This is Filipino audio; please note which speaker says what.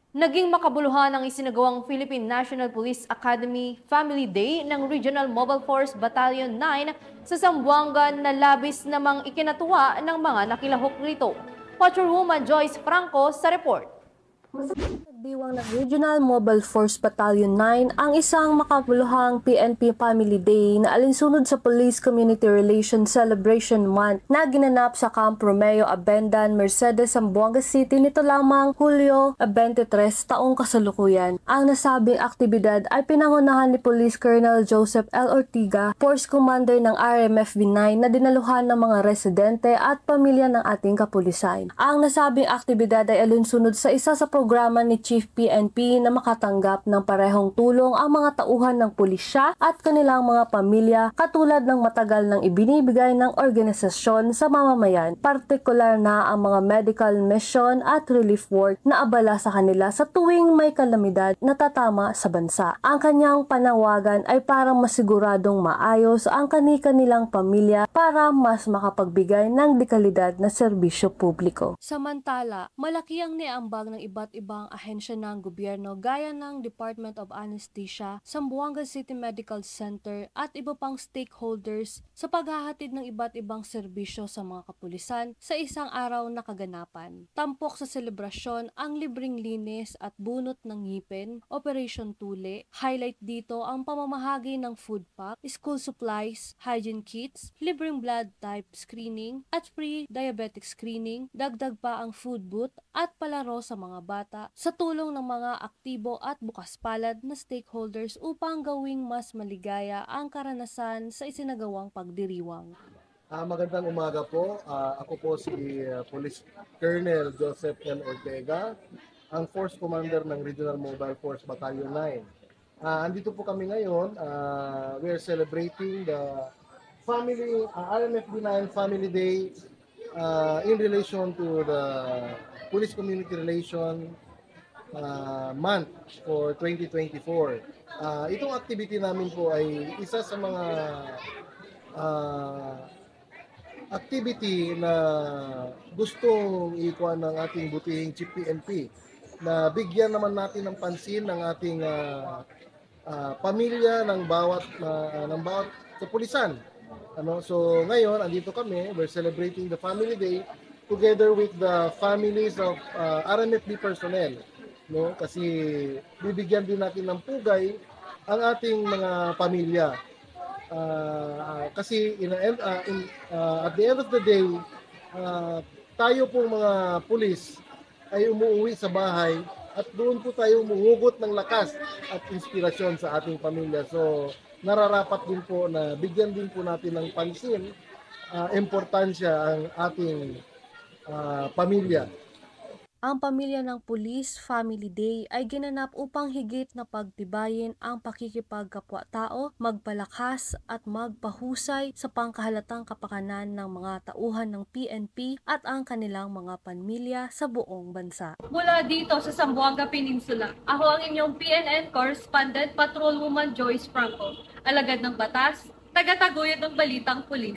Speaker 1: Naging makabuluhan ang isinagawang Philippine National Police Academy Family Day ng Regional Mobile Force Battalion 9 sa Zamboanga na labis namang ikinatuwa ng mga nakilahok rito. Patrolwoman Joyce Franco sa report.
Speaker 2: Nagdiwang ng Regional Mobile Force Battalion 9 ang isang makabuluhang PNP Family Day na alinsunod sa Police Community Relations Celebration Month na ginanap sa Camp Romeo Abendan, Mercedes, Zamboanga City nito lamang Hulyo 23 taong kasalukuyan. Ang nasabing aktibidad ay pinangunahan ni Police Colonel Joseph L. Ortiga, Force Commander ng RMFB 9 na dinaluhan ng mga residente at pamilya ng ating kapulisan. Ang nasabing aktibidad ay alinsunod sa isa sa programa ni Chief PNP na makatanggap ng parehong tulong ang mga tauhan ng pulisya at kanilang mga pamilya katulad ng matagal nang ibinibigay ng organisasyon sa mamamayan, partikular na ang mga medical mission at relief work na abala sa kanila sa tuwing may kalamidad na tatama sa bansa. Ang kanyang panawagan ay para masiguradong maayos ang kani-kanilang pamilya para mas makapagbigay ng dekalidad na serbisyo publiko. Samantala, malaki ang niambag ng iba't ibang ahensya ng gobyerno gaya ng Department of Anesthesia, Zamboanga City Medical Center at iba pang stakeholders sa paghahatid ng iba't ibang serbisyo sa mga kapulisan sa isang araw na kaganapan. Tampok sa selebrasyon ang libreng linis at bunot ng ngipin, Operation Tule. Highlight dito ang pamamahagi ng food pack, school supplies, hygiene kits, libreng blood type screening at free diabetic screening. Dagdag pa ang food booth at palaro sa mga bata sa tulong ng mga aktibo at bukas palad na stakeholders upang gawing mas maligaya ang karanasan sa isinagawang pagdiriwang.
Speaker 3: Magandang umaga po. Ako po si Police Colonel Joseph N. Ortega, ang Force Commander ng Regional Mobile Force Battalion 9. Andito po kami ngayon. We are celebrating the RMFB 9 Family Day in relation to the Police Community Relation month for 2024. Itong activity namin po ay isa sa mga activity na gustong ikuha ng ating butihing Chief PNP na bigyan naman natin ng pansin ng ating pamilya ng bawat kapulisan. So ngayon andito kami, we're celebrating the Family Day together with the families of RMFB personnel. Kasi bibigyan din natin ng pugay ang ating mga pamilya. Kasi at the end of the day, tayo pong mga pulis ay umuwi sa bahay at doon po tayo umuhugot ng lakas at inspirasyon sa ating pamilya. So nararapat din po na bigyan din po natin ng pansin, importansya ang ating pamilya.
Speaker 2: Ang pamilya ng Police Family Day ay ginanap upang higit na pagtibayin ang pakikipagkapwa-tao, magpalakas at magpahusay sa pangkahalatang kapakanan ng mga tauhan ng PNP at ang kanilang mga pamilya sa buong bansa.
Speaker 4: Mula dito sa Zamboanga Peninsula, ako ang inyong PNN Correspondent Patrolwoman Joyce Franco, alagad ng batas, tagataguyod ng balitang pulis.